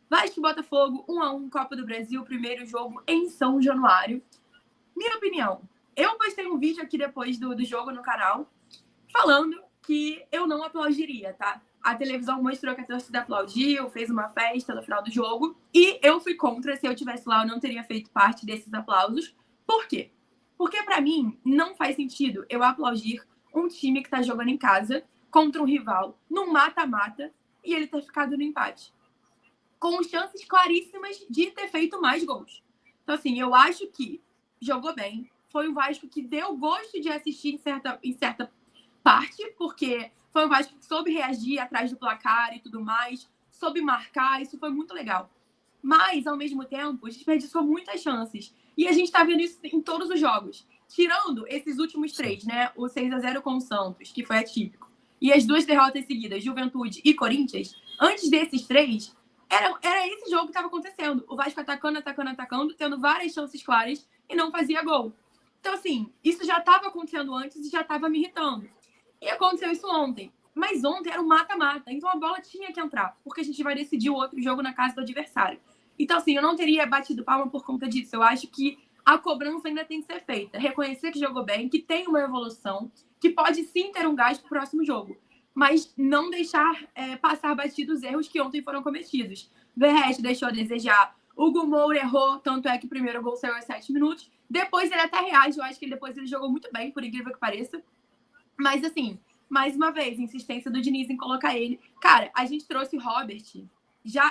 Vasco e Botafogo, 1-1, Copa do Brasil, primeiro jogo em São Januário. Minha opinião, eu postei um vídeo aqui depois do jogo no canal, falando que eu não aplaudiria, tá? A televisão mostrou que a torcida aplaudiu, fez uma festa no final do jogo, e eu fui contra. Se eu estivesse lá, eu não teria feito parte desses aplausos. Por quê? Porque, pra mim, não faz sentido eu aplaudir um time que tá jogando em casa contra um rival, num mata-mata, e ele ter ficado no empate, com chances claríssimas de ter feito mais gols. Então, assim, eu acho que jogou bem. Foi um Vasco que deu gosto de assistir em certa parte, porque foi um Vasco que soube reagir atrás do placar e tudo mais, soube marcar, isso foi muito legal. Mas, ao mesmo tempo, desperdiçou muitas chances. E a gente tá vendo isso em todos os jogos. Tirando esses últimos 3, né? O 6-0 com o Santos, que foi atípico. E as 2 derrotas seguidas, Juventude e Corinthians. Antes desses 3, era esse jogo que estava acontecendo. O Vasco atacando, tendo várias chances claras e não fazia gol. Então, assim, isso já estava acontecendo antes e já estava me irritando. E aconteceu isso ontem. Mas ontem era um mata-mata, então a bola tinha que entrar, porque a gente vai decidir o outro jogo na casa do adversário. Então, assim, eu não teria batido palma por conta disso. Eu acho que a cobrança ainda tem que ser feita. Reconhecer que jogou bem, que tem uma evolução, que pode sim ter um gás para o próximo jogo. Mas não deixar passar batido os erros que ontem foram cometidos. Verratti deixou a desejar. Hugo Moura errou, tanto é que o primeiro gol saiu aos 7 minutos. Depois ele até reage, eu acho que depois ele jogou muito bem, por incrível que pareça. Mas, assim, mais uma vez, insistência do Diniz em colocar ele. Cara, a gente trouxe Robert,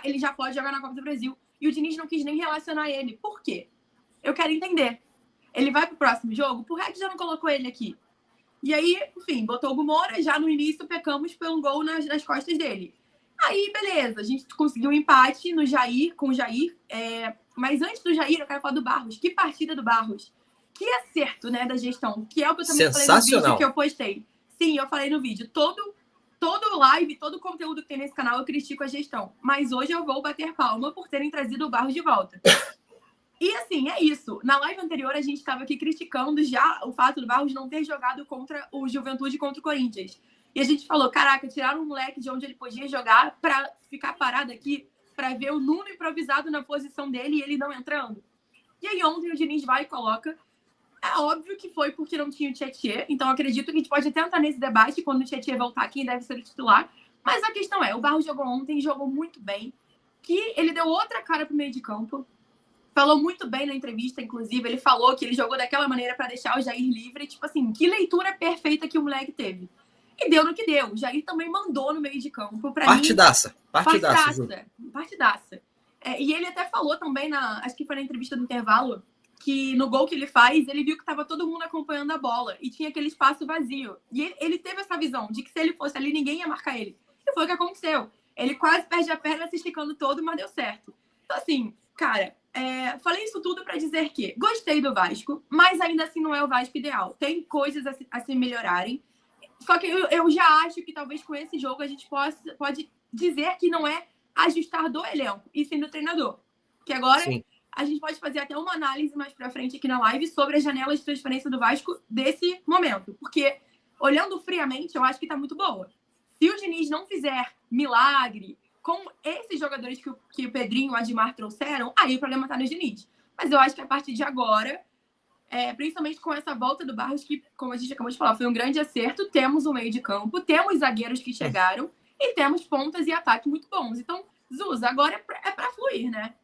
ele já pode jogar na Copa do Brasil. E o Diniz não quis nem relacionar ele. Por quê? Eu quero entender. Ele vai pro próximo jogo? Por que já não colocou ele aqui? E aí, enfim, botou o Hugo Moura, já no início pecamos por um gol nas costas dele. Aí, beleza, a gente conseguiu um empate com o Jair. Mas antes do Jair, eu quero falar do Barros. Que partida do Barros. Que acerto, né, da gestão. Que é o que eu também falei no vídeo que eu postei. Sim, eu falei no vídeo. Todo live, todo conteúdo que tem nesse canal, eu critico a gestão. Mas hoje eu vou bater palma por terem trazido o Barros de volta. E, assim, é isso. Na live anterior, a gente estava aqui criticando já o fato do Barros não ter jogado contra o Juventude contra o Corinthians. E a gente falou, caraca, tiraram um moleque de onde ele podia jogar para ficar parado aqui, para ver o Nuno improvisado na posição dele e ele não entrando. E aí ontem o Diniz vai e coloca. É óbvio que foi porque não tinha o Tietê, então acredito que a gente pode até entrar nesse debate quando o Tietê voltar, quem deve ser o titular. Mas a questão é, o Barros jogou ontem, jogou muito bem, que ele deu outra cara pro meio de campo. Falou muito bem na entrevista, inclusive. Ele falou que ele jogou daquela maneira para deixar o Jair livre. Tipo assim, que leitura perfeita que o moleque teve. E deu no que deu. O Jair também mandou no meio de campo. Partidaça. E ele até falou também, acho que foi na entrevista do intervalo, que no gol que ele faz, ele viu que estava todo mundo acompanhando a bola. E tinha aquele espaço vazio. E ele teve essa visão de que se ele fosse ali, ninguém ia marcar ele. E foi o que aconteceu. Ele quase perde a perna se esticando todo, mas deu certo. Então, assim, cara... falei isso tudo para dizer que gostei do Vasco, mas ainda assim não é o Vasco ideal. Tem coisas a se melhorarem. Só que eu já acho que talvez com esse jogo a gente pode dizer que não é ajustar do elenco, e sim do treinador. Que agora sim, a gente pode fazer até uma análise mais para frente aqui na live sobre as janelas de transferência do Vasco desse momento. Porque, olhando friamente, eu acho que está muito boa. Se o Diniz não fizer milagre com esses jogadores que o Pedrinho e o Admar trouxeram, aí o problema está no Diniz. Mas eu acho que a partir de agora, principalmente com essa volta do Barros, que, como a gente acabou de falar, foi um grande acerto, temos um meio de campo, temos zagueiros que chegaram e temos pontas e ataque muito bons. Então, Zuz, agora é para fluir, né?